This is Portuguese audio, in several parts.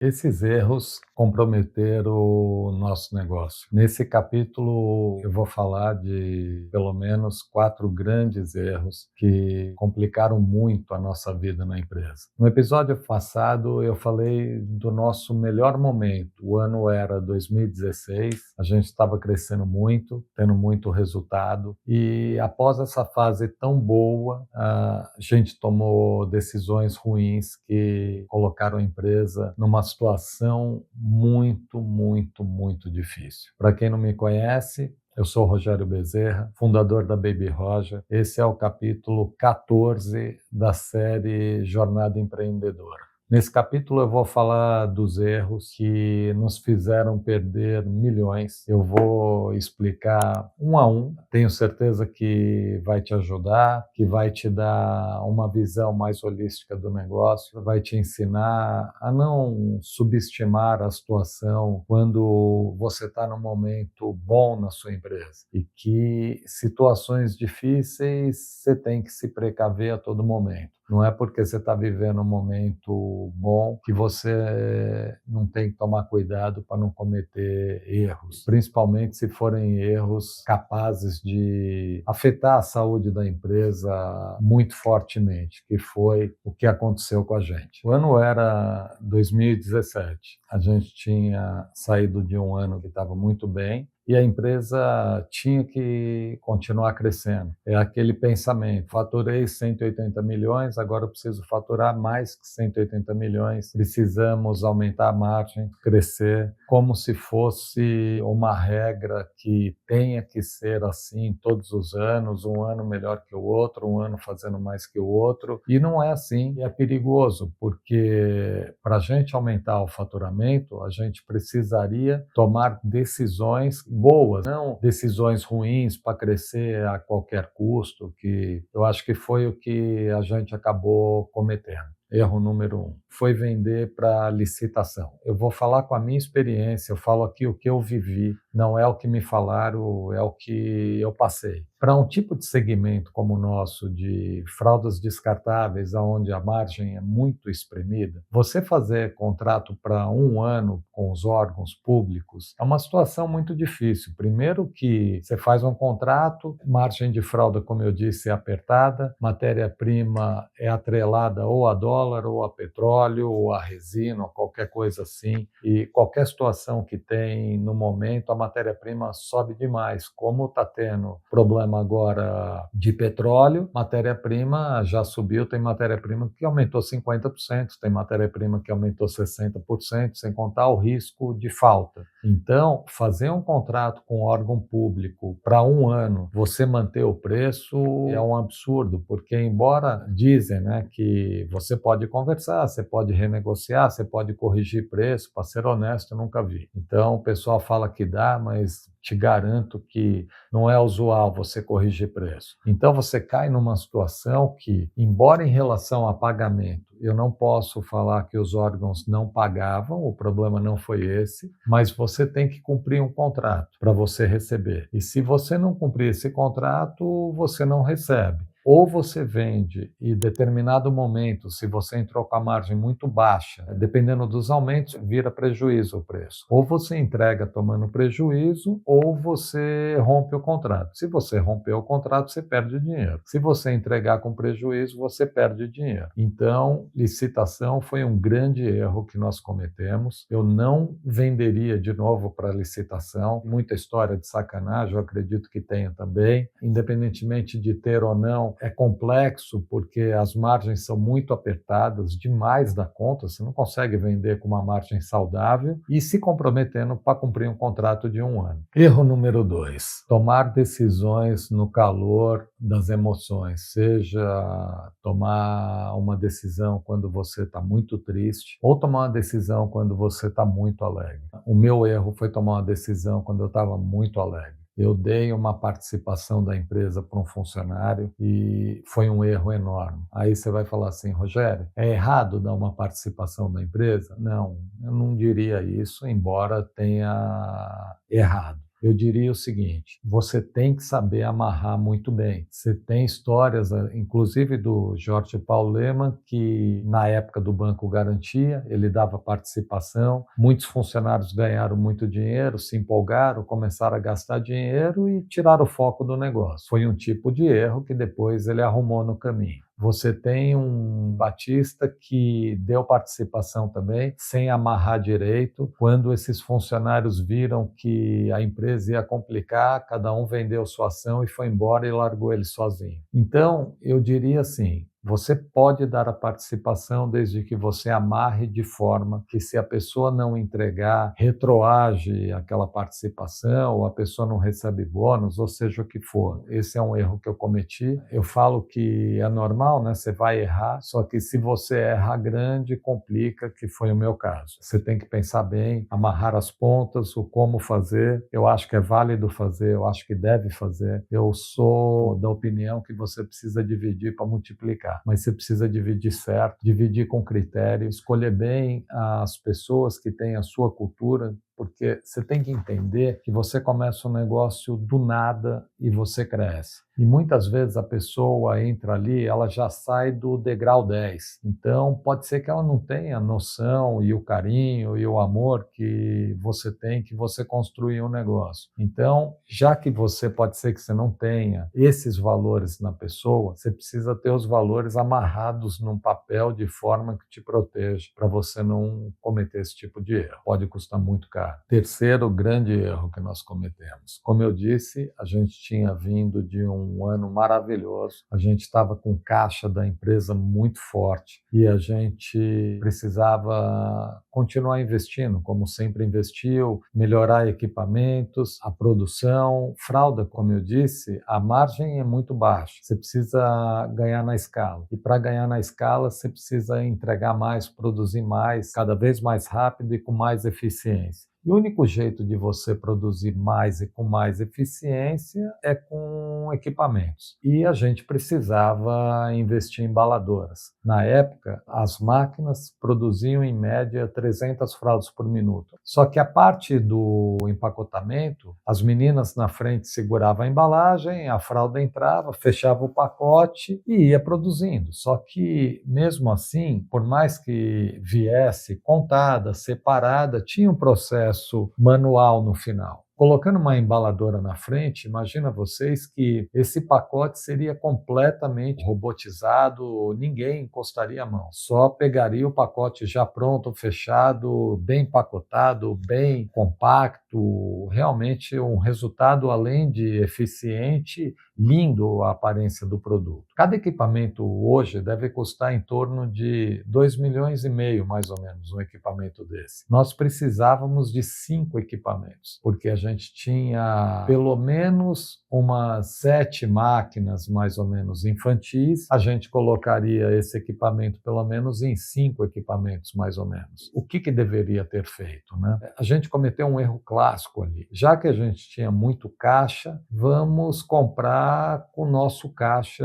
Esses erros comprometeram o nosso negócio. Nesse capítulo, eu vou falar de pelo menos 4 grandes erros que complicaram muito a nossa vida na empresa. No episódio passado, eu falei do nosso melhor momento. O ano era 2016, a gente estava crescendo muito, tendo muito resultado, e após essa fase tão boa, a gente tomou decisões ruins que colocaram a empresa numa situação muito difícil. Para quem não me conhece, eu sou Rogério Bezerra, fundador da Baby Roja. Esse é o capítulo 14 da série Jornada Empreendedora. Nesse capítulo eu vou falar dos erros que nos fizeram perder milhões. Eu vou explicar um a um. Tenho certeza que vai te ajudar, que vai te dar uma visão mais holística do negócio, vai te ensinar a não subestimar a situação quando você está num momento bom na sua empresa e que situações difíceis você tem que se precaver a todo momento. Não é porque você está vivendo um momento bom que você não tem que tomar cuidado para não cometer erros, principalmente se forem erros capazes de afetar a saúde da empresa muito fortemente, que foi o que aconteceu com a gente. O ano era 2017. A gente tinha saído de um ano que estava muito bem, e a empresa tinha que continuar crescendo. É aquele pensamento: faturei 180 milhões, agora eu preciso faturar mais que 180 milhões, precisamos aumentar a margem, crescer, como se fosse uma regra que tenha que ser assim todos os anos, um ano melhor que o outro, um ano fazendo mais que o outro, e não é assim, e é perigoso, porque para a gente aumentar o faturamento, a gente precisaria tomar decisões boas, não decisões ruins para crescer a qualquer custo, que eu acho que foi o que a gente acabou cometendo. Erro número 1 foi vender para licitação. Eu vou falar com a minha experiência, eu falo aqui o que eu vivi, não é o que me falaram, é o que eu passei. Para um tipo de segmento como o nosso, de fraldas descartáveis, onde a margem é muito espremida, você fazer contrato para um ano com os órgãos públicos é uma situação muito difícil. Primeiro que você faz um contrato, margem de fralda, como eu disse, é apertada, matéria-prima é atrelada ou a dólar, ou a petróleo, ou a resina, ou qualquer coisa assim, e qualquer situação que tem no momento, a matéria-prima sobe demais. Como está tendo problema agora de petróleo, matéria-prima já subiu, tem matéria-prima que aumentou 50%, tem matéria-prima que aumentou 60%, sem contar o risco de falta. Então, fazer um contrato com um órgão público para um ano, você manter o preço é um absurdo, porque embora dizem, né, que você pode conversar, você pode renegociar, você pode corrigir preço, para ser honesto, eu nunca vi. Então, o pessoal fala que dá, mas te garanto que não é usual você corrigir preço. Então, você cai numa situação que, embora em relação a pagamento, eu não posso falar que os órgãos não pagavam, o problema não foi esse, mas você tem que cumprir um contrato para você receber. E se você não cumprir esse contrato, você não recebe. Ou você vende e, em determinado momento, se você entrou com a margem muito baixa, dependendo dos aumentos, vira prejuízo o preço. Ou você entrega tomando prejuízo, ou você rompe o contrato. Se você romper o contrato, você perde dinheiro. Se você entregar com prejuízo, você perde dinheiro. Então, licitação foi um grande erro que nós cometemos. Eu não venderia de novo para licitação. Muita história de sacanagem, eu acredito que tenha também. Independentemente de ter ou não, é complexo porque as margens são muito apertadas, demais da conta, você não consegue vender com uma margem saudável e se comprometendo para cumprir um contrato de um ano. Erro número 2, tomar decisões no calor das emoções, seja tomar uma decisão quando você está muito triste ou tomar uma decisão quando você está muito alegre. O meu erro foi tomar uma decisão quando eu estava muito alegre. Eu dei uma participação da empresa para um funcionário e foi um erro enorme. Aí você vai falar assim: Rogério, é errado dar uma participação da empresa? Não, eu não diria isso, embora tenha errado. Eu diria o seguinte: você tem que saber amarrar muito bem. Você tem histórias, inclusive do Jorge Paulo Lemann, que na época do Banco Garantia, ele dava participação, muitos funcionários ganharam muito dinheiro, se empolgaram, começaram a gastar dinheiro e tiraram o foco do negócio. Foi um tipo de erro que depois ele arrumou no caminho. Você tem um Batista que deu participação também, sem amarrar direito. Quando esses funcionários viram que a empresa ia complicar, cada um vendeu sua ação e foi embora e largou ele sozinho. Então, eu diria assim, você pode dar a participação desde que você amarre de forma que, se a pessoa não entregar, retroage aquela participação, ou a pessoa não recebe bônus, ou seja o que for. Esse é um erro que eu cometi. Eu falo que é normal, né? Você vai errar, só que se você erra grande, complica, que foi o meu caso. Você tem que pensar bem, amarrar as pontas, o como fazer. Eu acho que é válido fazer, eu acho que deve fazer. Eu sou da opinião que você precisa dividir para multiplicar. Mas você precisa dividir certo, dividir com critério, escolher bem as pessoas que têm a sua cultura, porque você tem que entender que você começa um negócio do nada e você cresce. E muitas vezes a pessoa entra ali, ela já sai do degrau 10. Então, pode ser que ela não tenha a noção e o carinho e o amor que você tem, que você construiu um negócio. Então, já que você pode ser que você não tenha esses valores na pessoa, você precisa ter os valores amarrados num papel de forma que te proteja, para você não cometer esse tipo de erro. Pode custar muito caro. Terceiro grande erro que nós cometemos. Como eu disse, a gente tinha vindo de um ano maravilhoso, a gente estava com caixa da empresa muito forte e a gente precisava continuar investindo, como sempre investiu, melhorar equipamentos, a produção, fralda, como eu disse, a margem é muito baixa, você precisa ganhar na escala. E para ganhar na escala, você precisa entregar mais, produzir mais, cada vez mais rápido e com mais eficiência. E o único jeito de você produzir mais e com mais eficiência é com equipamentos. E a gente precisava investir em embaladoras. Na época, as máquinas produziam em média 300 fraldas por minuto. Só que a parte do empacotamento, as meninas na frente seguravam a embalagem, a fralda entrava, fechava o pacote e ia produzindo. Só que, mesmo assim, por mais que viesse contada, separada, tinha um processo manual no final. Colocando uma embaladora na frente, imagina vocês que esse pacote seria completamente robotizado, ninguém encostaria a mão. Só pegaria o pacote já pronto, fechado, bem empacotado, bem compacto, realmente um resultado, além de eficiente, lindo a aparência do produto. Cada equipamento hoje deve custar em torno de 2,5 milhões, mais ou menos, um equipamento desse. Nós precisávamos de 5 equipamentos, porque a gente tinha pelo menos umas 7 máquinas, mais ou menos, infantis. A gente colocaria esse equipamento pelo menos em 5 equipamentos, mais ou menos. O que deveria ter feito, né? A gente cometeu um erro clássico ali. Já que a gente tinha muito caixa, vamos comprar com o nosso caixa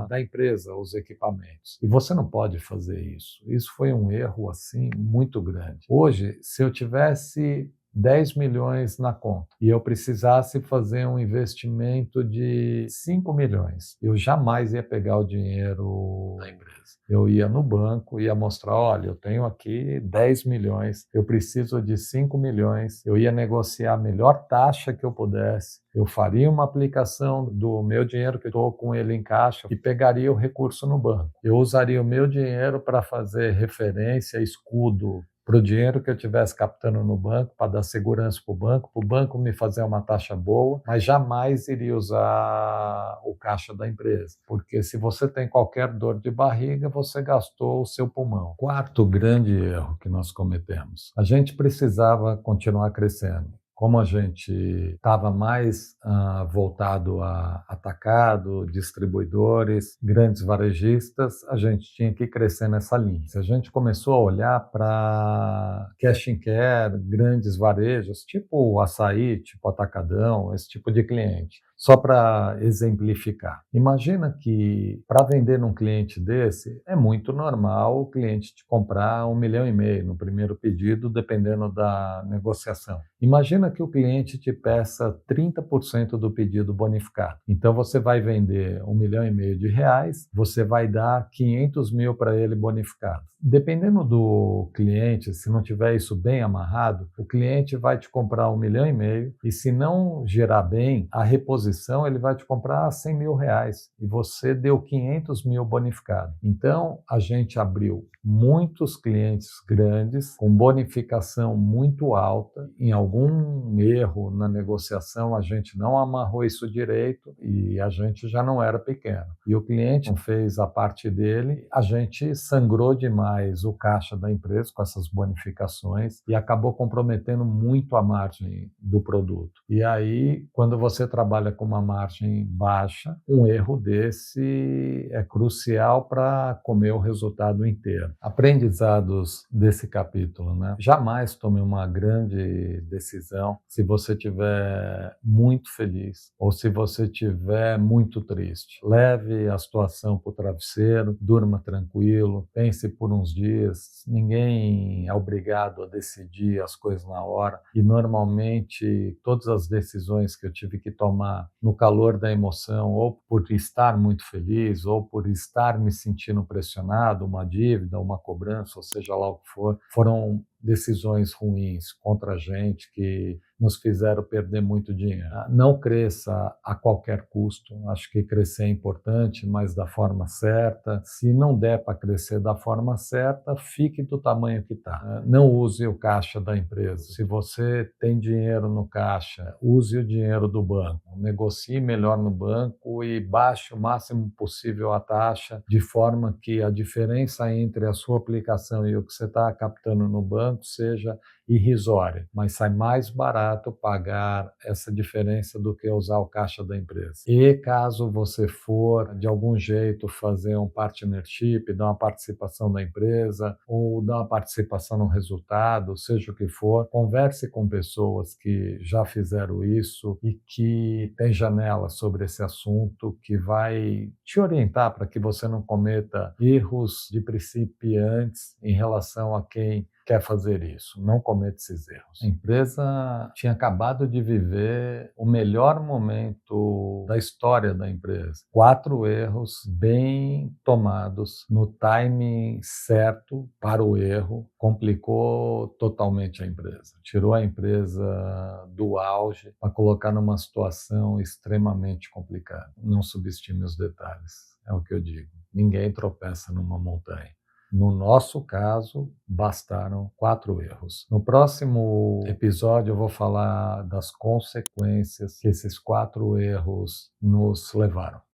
da empresa, os equipamentos. E você não pode fazer isso. Isso foi um erro, assim, muito grande. Hoje, se eu tivesse 10 milhões na conta e eu precisasse fazer um investimento de 5 milhões, eu jamais ia pegar o dinheiro da empresa. Eu ia no banco, ia mostrar, olha, eu tenho aqui 10 milhões, eu preciso de 5 milhões, eu ia negociar a melhor taxa que eu pudesse, eu faria uma aplicação do meu dinheiro que eu estou com ele em caixa e pegaria o recurso no banco. Eu usaria o meu dinheiro para fazer referência, escudo, para o dinheiro que eu estivesse captando no banco, para dar segurança para o banco me fazer uma taxa boa, mas jamais iria usar o caixa da empresa, porque se você tem qualquer dor de barriga, você gastou o seu pulmão. Quarto grande erro que nós cometemos: a gente precisava continuar crescendo. Como a gente estava mais voltado a atacado, distribuidores, grandes varejistas, a gente tinha que crescer nessa linha. Se a gente começou a olhar para cash and care, grandes varejos, tipo o Açaí, tipo Atacadão, esse tipo de cliente, Só para exemplificar. Imagina que para vender num cliente desse, é muito normal o cliente te comprar 1,5 milhão no primeiro pedido, dependendo da negociação. Imagina que o cliente te peça 30% do pedido bonificado. Então você vai vender 1,5 milhão de reais, você vai dar 500 mil para ele bonificado. Dependendo do cliente, se não tiver isso bem amarrado, o cliente vai te comprar 1,5 milhão e se não girar bem, a reposição ele vai te comprar 100 mil reais e você deu 500 mil bonificado. Então a gente abriu muitos clientes grandes com bonificação muito alta. Em algum erro na negociação, a gente não amarrou isso direito e a gente já não era pequeno. E o cliente não fez a parte dele, a gente sangrou demais o caixa da empresa com essas bonificações e acabou comprometendo muito a margem do produto. E aí, quando você trabalha com uma margem baixa, um erro desse é crucial para comer o resultado inteiro. Aprendizados desse capítulo, né? Jamais tome uma grande decisão se você estiver muito feliz ou se você estiver muito triste. Leve a situação para o travesseiro, durma tranquilo, pense por uns dias. Ninguém é obrigado a decidir as coisas na hora e normalmente todas as decisões que eu tive que tomar no calor da emoção, ou por estar muito feliz, ou por estar me sentindo pressionado, uma dívida, uma cobrança, ou seja lá o que for, foram decisões ruins contra a gente que nos fizeram perder muito dinheiro. Não cresça a qualquer custo. Acho que crescer é importante, mas da forma certa. Se não der para crescer da forma certa, fique do tamanho que está. Não use o caixa da empresa. Se você tem dinheiro no caixa, use o dinheiro do banco. Negocie melhor no banco e baixe o máximo possível a taxa, de forma que a diferença entre a sua aplicação e o que você está captando no banco seja irrisória, mas sai mais barato pagar essa diferença do que usar o caixa da empresa. E caso você for, de algum jeito, fazer um partnership, dar uma participação da empresa ou dar uma participação no resultado, seja o que for, converse com pessoas que já fizeram isso e que tem janela sobre esse assunto que vai te orientar para que você não cometa erros de principiantes em relação a quem quer fazer isso. Não cometa esses erros. A empresa tinha acabado de viver o melhor momento da história da empresa. 4 erros bem tomados no timing certo para o erro complicou totalmente a empresa. Tirou a empresa do auge para colocar numa situação extremamente complicada. Não subestime os detalhes, é o que eu digo. Ninguém tropeça numa montanha. No nosso caso, bastaram 4 erros. No próximo episódio, eu vou falar das consequências que esses 4 erros nos levaram.